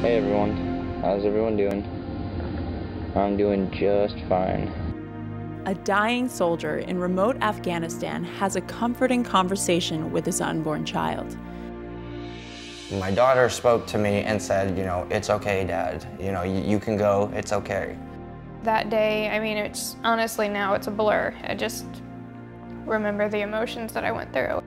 Hey everyone, how's everyone doing? I'm doing just fine. A dying soldier in remote Afghanistan has a comforting conversation with his unborn child. My daughter spoke to me and said, it's okay, Dad. You can go, it's okay. That day, it's honestly now it's a blur. I just remember the emotions that I went through.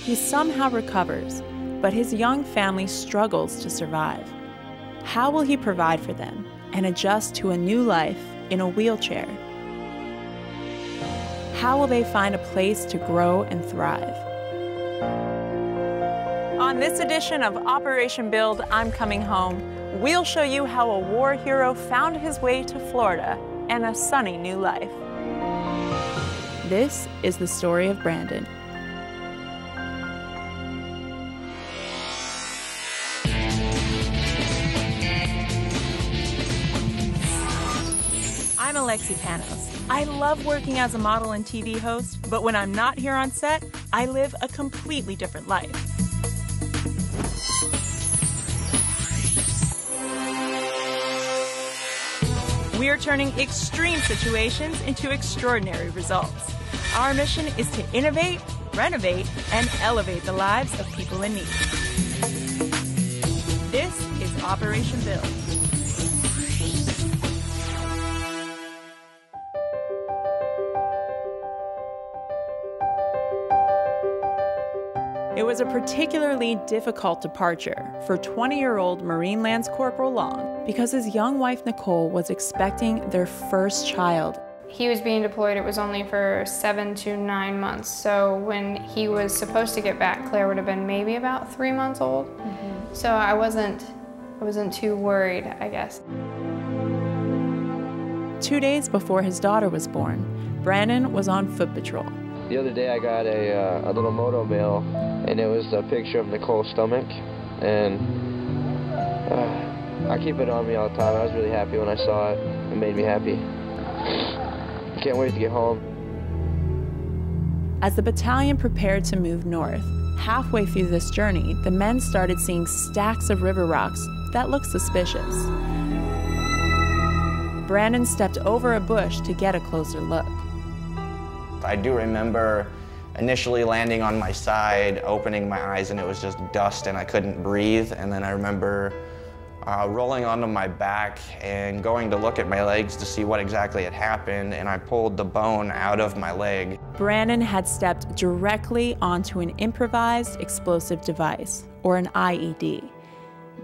He somehow recovers, but his young family struggles to survive. How will he provide for them and adjust to a new life in a wheelchair? How will they find a place to grow and thrive? On this edition of Operation Build, I'm Coming Home, we'll show you how a war hero found his way to Florida and a sunny new life. This is the story of Brandon. I'm Alexi. I love working as a model and TV host, but when I'm not here on set, I live a completely different life. We are turning extreme situations into extraordinary results. Our mission is to innovate, renovate, and elevate the lives of people in need. This is Operation Build. It was a particularly difficult departure for 20-year-old Marine Lance Corporal Long because his young wife Nicole was expecting their first child. He was being deployed, it was only for 7 to 9 months. So when he was supposed to get back, Claire would have been maybe about 3 months old. So I wasn't too worried, I guess. 2 days before his daughter was born, Brandon was on foot patrol. The other day I got a little moto mail, and it was a picture of Nicole's stomach, and I keep it on me all the time. I was really happy when I saw it. It made me happy. Can't wait to get home. As the battalion prepared to move north, halfway through this journey, the men started seeing stacks of river rocks that looked suspicious. Brandon stepped over a bush to get a closer look. I do remember initially landing on my side, opening my eyes, and it was just dust and I couldn't breathe. And then I remember rolling onto my back and going to look at my legs to see what exactly had happened, and I pulled the bone out of my leg. Brandon had stepped directly onto an improvised explosive device, or an IED.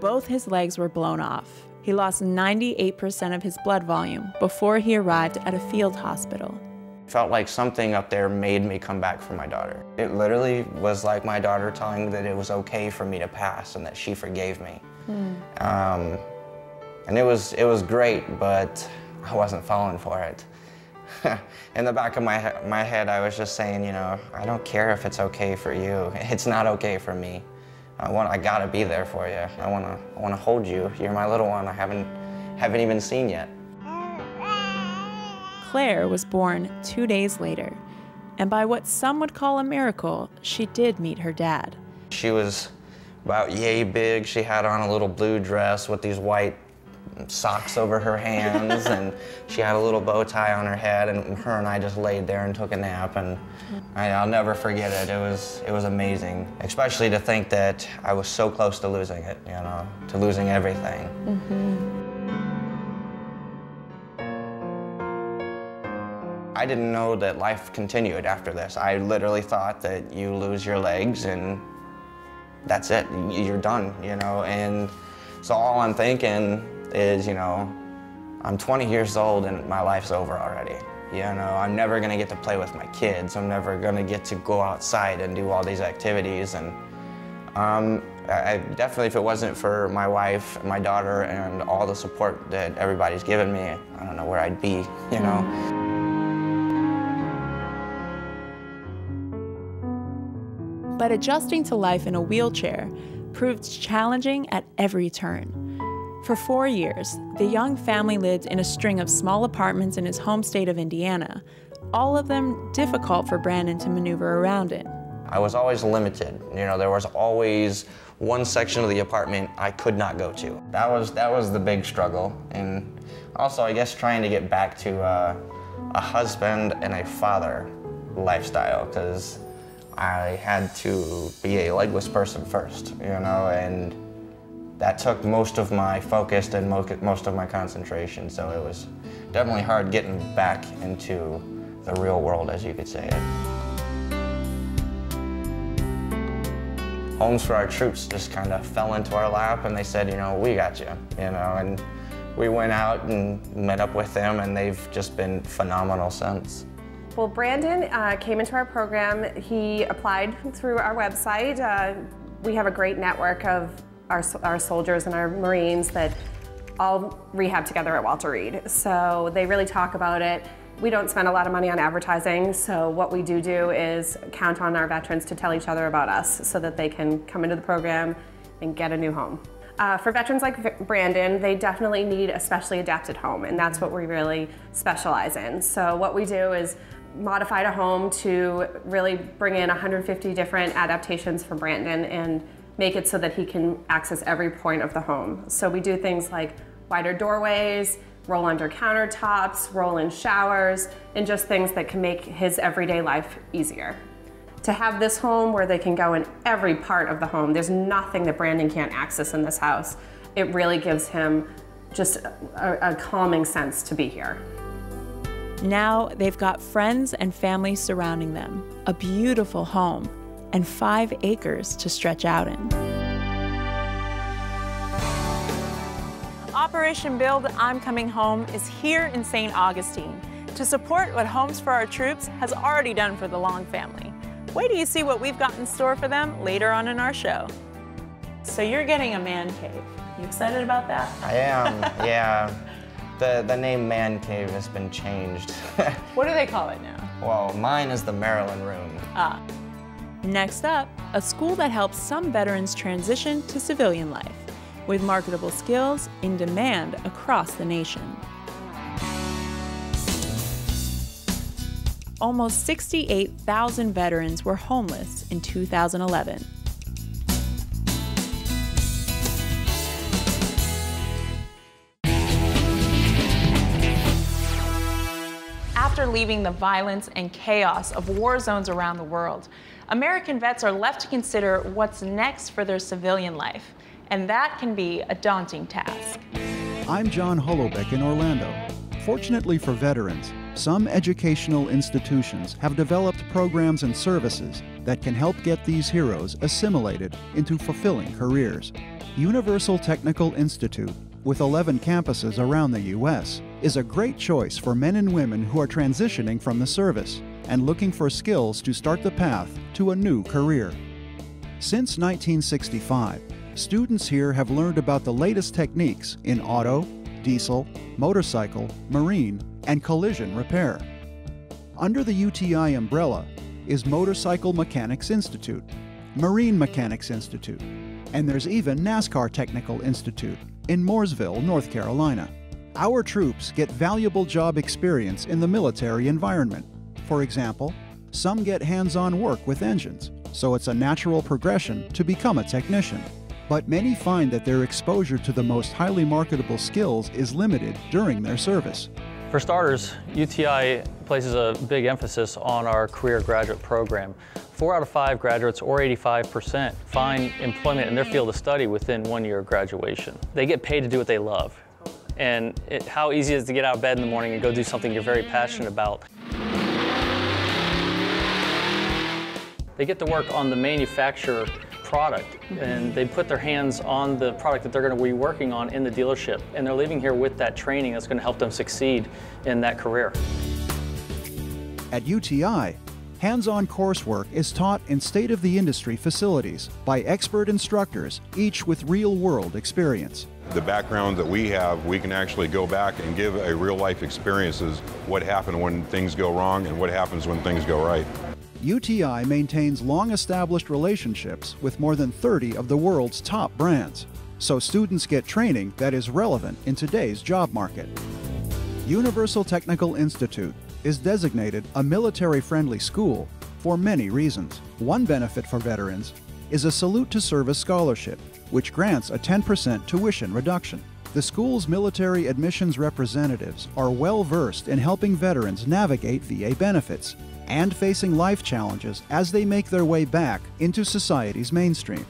Both his legs were blown off. He lost 98% of his blood volume before he arrived at a field hospital. Felt like something up there made me come back for my daughter. It literally was like my daughter telling me that it was okay for me to pass and that she forgave me. And it was great, but I wasn't falling for it. In the back of my head, I was just saying, I don't care if it's okay for you. It's not okay for me. I gotta be there for you. I wanna hold you. You're my little one. I haven't even seen yet. Claire was born 2 days later, and by what some would call a miracle, she did meet her dad. She was about yay big. She had on a little blue dress with these white socks over her hands, and she had a little bow tie on her head, and her and I just laid there and took a nap, and I'll never forget it. It was amazing, especially to think that I was so close to losing it, to losing everything. I didn't know that life continued after this. I literally thought that you lose your legs and that's it, you're done, and so all I'm thinking is, I'm 20 years old and my life's over already. I'm never gonna get to play with my kids. I'm never gonna get to go outside and do all these activities, and I definitely, if it wasn't for my wife, my daughter, and all the support that everybody's given me, I don't know where I'd be, But adjusting to life in a wheelchair proved challenging at every turn. For 4 years, the young family lived in a string of small apartments in his home state of Indiana, all of them difficult for Brandon to maneuver around in. I was always limited. You know, there was always one section of the apartment I could not go to. That was the big struggle. And also, I guess, trying to get back to a husband and a father lifestyle, because I had to be a legless person first, you know, and that took most of my focus and most of my concentration. So it was definitely hard getting back into the real world, as you could say it. Homes for Our Troops just kind of fell into our lap, and they said, you know, we got you, you know, and we went out and met up with them, and they've just been phenomenal since. Well, Brandon came into our program. He applied through our website. We have a great network of our soldiers and our Marines that all rehab together at Walter Reed. So they really talk about it. We don't spend a lot of money on advertising, so what we do is count on our veterans to tell each other about us so that they can come into the program and get a new home. For veterans like Brandon, they definitely need a specially adapted home, and that's what we really specialize in. So what we do is modified a home to really bring in 150 different adaptations for Brandon and make it so that he can access every point of the home. So we do things like wider doorways, roll under countertops, roll in showers, and just things that can make his everyday life easier. To have this home where they can go in every part of the home, there's nothing that Brandon can't access in this house. It really gives him just a calming sense to be here. Now they've got friends and family surrounding them, a beautiful home, and 5 acres to stretch out in. Operation Build I'm Coming Home is here in St. Augustine to support what Homes for Our Troops has already done for the Long family. Wait till you see what we've got in store for them later on in our show. So you're getting a man cave. You excited about that? I am, yeah. The name Man Cave has been changed. What do they call it now? Well, mine is the Maryland Room. Ah. Next up, a school that helps some veterans transition to civilian life, with marketable skills in demand across the nation. Almost 68,000 veterans were homeless in 2011. After leaving the violence and chaos of war zones around the world, American vets are left to consider what's next for their civilian life, and that can be a daunting task. I'm John Holobeck in Orlando. Fortunately for veterans, some educational institutions have developed programs and services that can help get these heroes assimilated into fulfilling careers. Universal Technical Institute, with 11 campuses around the U.S., is a great choice for men and women who are transitioning from the service and looking for skills to start the path to a new career. Since 1965, students here have learned about the latest techniques in auto, diesel, motorcycle, marine, and collision repair. Under the UTI umbrella is Motorcycle Mechanics Institute, Marine Mechanics Institute, and there's even NASCAR Technical Institute in Mooresville, North Carolina. Our troops get valuable job experience in the military environment. For example, some get hands-on work with engines, so it's a natural progression to become a technician. But many find that their exposure to the most highly marketable skills is limited during their service. For starters, UTI places a big emphasis on our career graduate program. 4 out of 5 graduates, or 85%, find employment in their field of study within 1 year of graduation. They get paid to do what they love. And how easy it is to get out of bed in the morning and go do something you're very passionate about. They get to work on the manufacturer product, and they put their hands on the product that they're going to be working on in the dealership, and they're leaving here with that training that's going to help them succeed in that career. At UTI, hands-on coursework is taught in state-of-the-industry facilities by expert instructors, each with real-world experience. The background that we have, we can actually go back and give a real-life experiences, what happened when things go wrong and what happens when things go right. UTI maintains long-established relationships with more than 30 of the world's top brands, so students get training that is relevant in today's job market. Universal Technical Institute is designated a military-friendly school for many reasons. One benefit for veterans is a Salute to Service scholarship, which grants a 10% tuition reduction. The school's military admissions representatives are well versed in helping veterans navigate VA benefits and facing life challenges as they make their way back into society's mainstream.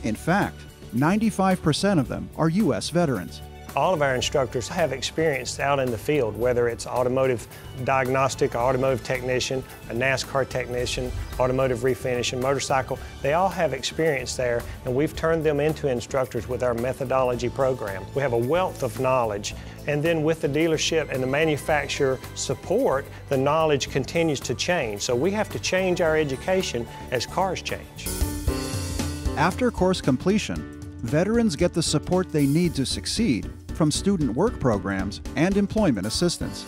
In fact, 95% of them are U.S. veterans. All of our instructors have experience out in the field, whether it's automotive diagnostic, automotive technician, a NASCAR technician, automotive refinish, and motorcycle. They all have experience there, and we've turned them into instructors with our methodology program. We have a wealth of knowledge, and then with the dealership and the manufacturer support, the knowledge continues to change. So we have to change our education as cars change. After course completion, veterans get the support they need to succeed from student work programs and employment assistance.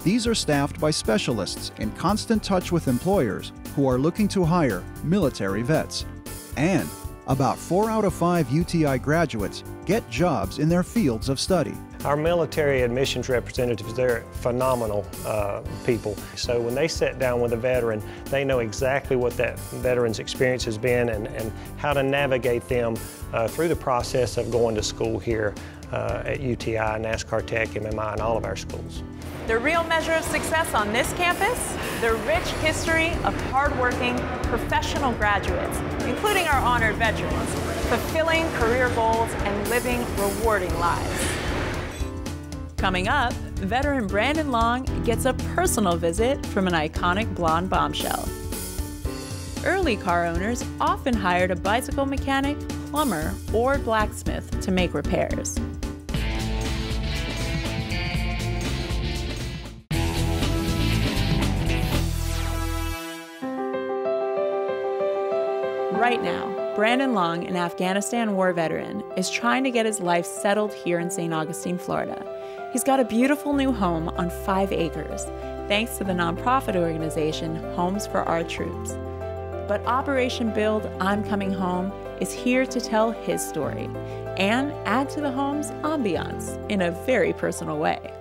These are staffed by specialists in constant touch with employers who are looking to hire military vets. And about 4 out of 5 UTI graduates get jobs in their fields of study. Our military admissions representatives, they're phenomenal people. So when they sit down with a veteran, they know exactly what that veteran's experience has been and how to navigate them through the process of going to school here at UTI, NASCAR Tech, MMI, and all of our schools. The real measure of success on this campus, the rich history of hardworking professional graduates, including our honored veterans, fulfilling career goals and living rewarding lives. Coming up, veteran Brandon Long gets a personal visit from an iconic blonde bombshell. Early car owners often hired a bicycle mechanic, plumber, or blacksmith to make repairs. Right now, Brandon Long, an Afghanistan war veteran, is trying to get his life settled here in St. Augustine, Florida. He's got a beautiful new home on 5 acres, thanks to the nonprofit organization Homes for Our Troops. But Operation Build I'm Coming Home is here to tell his story and add to the home's ambiance in a very personal way.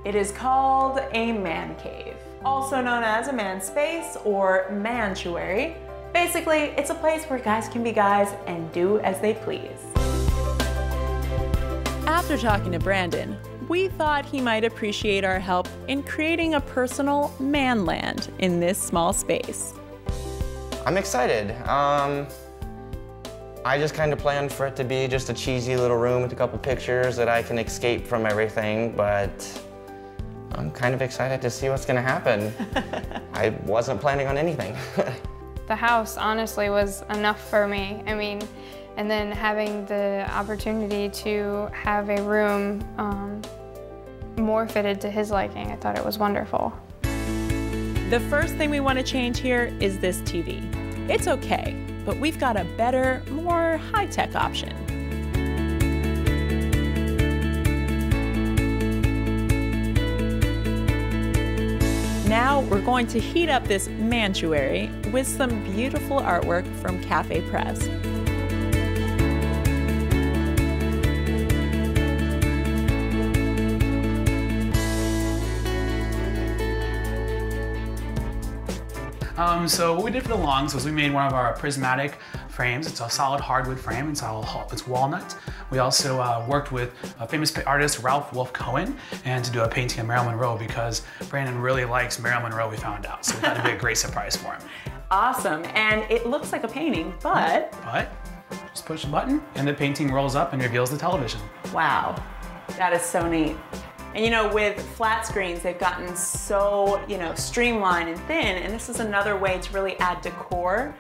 It is called a man cave, also known as a man space or mantuary. Basically, it's a place where guys can be guys and do as they please. After talking to Brandon, we thought he might appreciate our help in creating a personal manland in this small space. I'm excited. I just kind of planned for it to be just a cheesy little room with a couple pictures that I can escape from everything, but I'm kind of excited to see what's gonna happen. I wasn't planning on anything. The house honestly was enough for me. I mean, and then having the opportunity to have a room more fitted to his liking, I thought it was wonderful. The first thing we want to change here is this TV. It's okay, but we've got a better, more high-tech option. Now we're going to heat up this mantuary with some beautiful artwork from Cafe Press. So what we did for the Longs was we made one of our prismatic frames. It's a solid hardwood frame. It's walnut. We also worked with a famous artist, Ralph Wolf Cohen, and to do a painting of Marilyn Monroe because Brandon really likes Marilyn Monroe, we found out. So we thought it'd be a great surprise for him. Awesome, and it looks like a painting, but just push a button and the painting rolls up and reveals the television. Wow, that is so neat. And you know, with flat screens, they've gotten so, streamlined and thin, and this is another way to really add decor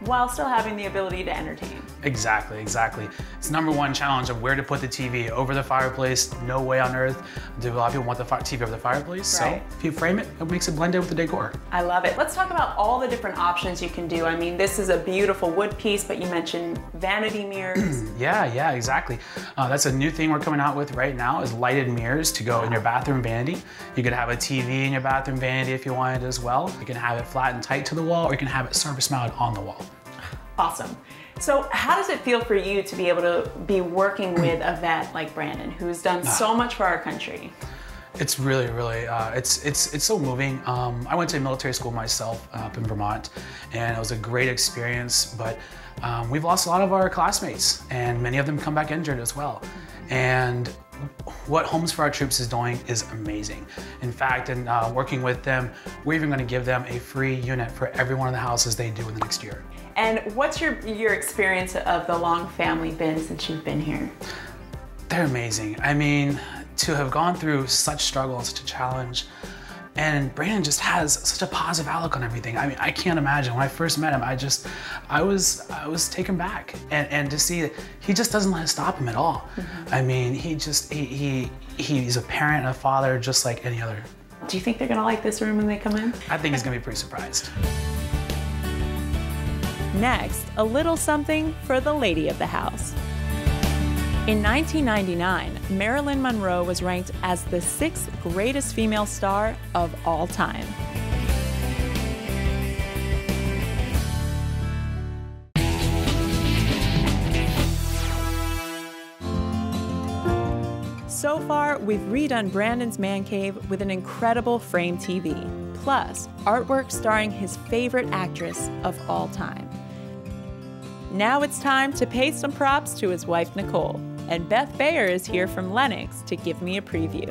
while still having the ability to entertain. Exactly, exactly. It's the #1 challenge of where to put the TV. Over the fireplace, no way on earth do a lot of people want the TV over the fireplace. Right. So if you frame it, it makes it blend in with the decor. I love it. Let's talk about all the different options you can do. I mean, this is a beautiful wood piece, but you mentioned vanity mirrors. Yeah, exactly. That's a new thing we're coming out with right now is lighted mirrors to go in your bathroom vanity. You could have a TV in your bathroom vanity if you wanted as well. You can have it flat and tight to the wall, or you can have it surface mounted on the wall. Awesome. So how does it feel for you to be able to be working with a vet like Brandon, who's done so much for our country? It's really, it's so moving. I went to military school myself up in Vermont, and it was a great experience, but we've lost a lot of our classmates, and many of them come back injured as well. And what Homes for Our Troops is doing is amazing. In fact, in working with them, we're even gonna give them a free unit for every one of the houses they do in the next year. And what's your experience of the Long family been since you've been here? They're amazing. I mean, to have gone through such struggle and such a challenge, and Brandon just has such a positive outlook on everything. I mean, I can't imagine. When I first met him, I was taken back. And to see that he just doesn't let it stop him at all. I mean, he's a parent and a father just like any other. Do you think they're gonna like this room when they come in? I think he's gonna be pretty surprised. Next, a little something for the lady of the house. In 1999, Marilyn Monroe was ranked as the 6th greatest female star of all time. So far, we've redone Brandon's man cave with an incredible frame TV, plus artwork starring his favorite actress of all time. Now it's time to pay some props to his wife, Nicole. And Beth Bayer is here from Lenox to give me a preview.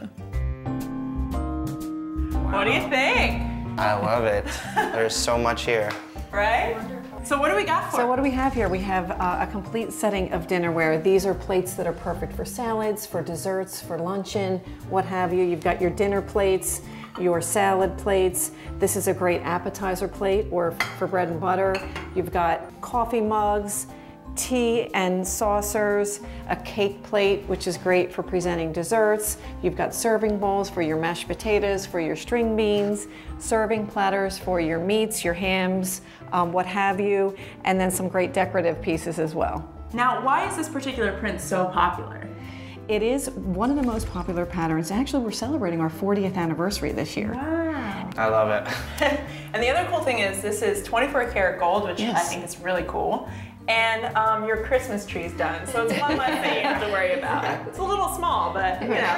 Wow. What do you think? I love it. There's so much here. Right? So what do we got for? So what do we have here? We have a complete setting of dinnerware. These are plates that are perfect for salads, for desserts, for luncheon, what have you. You've got your dinner plates, your salad plates. This is a great appetizer plate or for bread and butter. You've got coffee mugs, tea and saucers, a cake plate, which is great for presenting desserts. You've got serving bowls for your mashed potatoes, for your string beans, serving platters for your meats, your hams, what have you, and then some great decorative pieces as well. Now, why is this particular print so popular? It is one of the most popular patterns. Actually, we're celebrating our 40th anniversary this year. Wow. I love it. And the other cool thing is this is 24 karat gold, which Yes. I think is really cool. And your Christmas tree's done, so it's one less thing you have to worry about. It's a little small, but you know.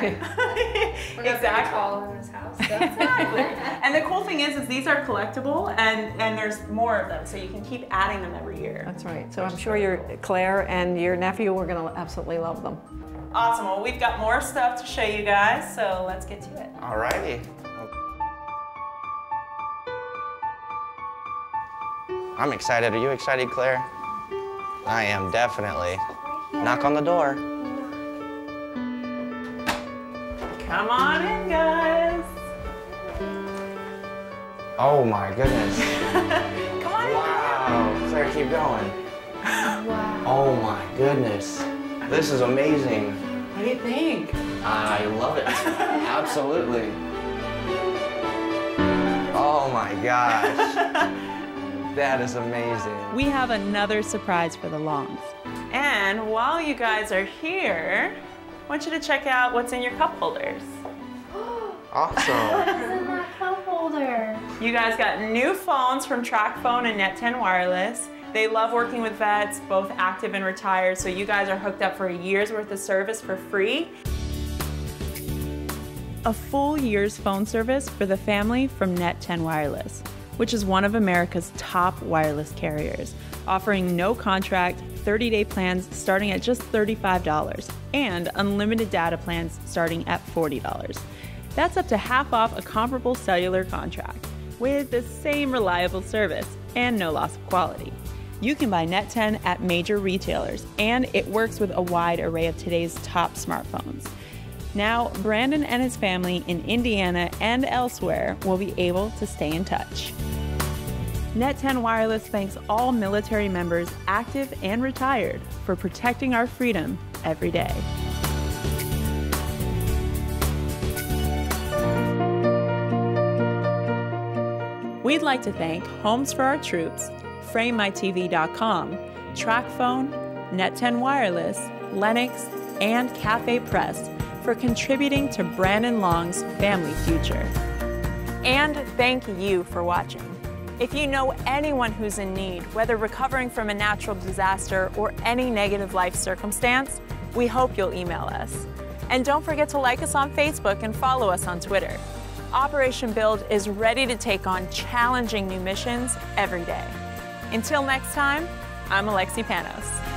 We're not very tall in this house. So. Exactly. And the cool thing is these are collectible, and there's more of them, so you can keep adding them every year. That's right. So I'm sure your Claire and your nephew are going to absolutely love them. Awesome. Well, we've got more stuff to show you guys, so let's get to it. Alrighty. I'm excited. Are you excited, Claire? I am, definitely. Knock on the door. Come on in, guys. Oh my goodness. Come on in. Wow. Claire, keep going. Wow. Oh my goodness. This is amazing. What do you think? I love it. Absolutely. Oh my gosh. That is amazing. We have another surprise for the Longs. And while you guys are here, I want you to check out what's in your cup holders. Awesome. What's in that cup holder? You guys got new phones from TracFone and Net10 Wireless. They love working with vets, both active and retired, so you guys are hooked up for a year's worth of service for free. A full year's phone service for the family from Net10 Wireless, which is one of America's top wireless carriers, offering no contract, 30-day plans starting at just $35, and unlimited data plans starting at $40. That's up to half off a comparable cellular contract, with the same reliable service and no loss of quality. You can buy Net10 at major retailers, and it works with a wide array of today's top smartphones. Now, Brandon and his family in Indiana and elsewhere will be able to stay in touch. Net10 Wireless thanks all military members, active and retired, for protecting our freedom every day. We'd like to thank Homes for Our Troops, FrameMyTV.com, TracFone, Net10 Wireless, Lenox, and Cafe Press for contributing to Brandon Long's family future. And thank you for watching. If you know anyone who's in need, whether recovering from a natural disaster or any negative life circumstance, we hope you'll email us. And don't forget to like us on Facebook and follow us on Twitter. Operation Build is ready to take on challenging new missions every day. Until next time, I'm Alexi Panos.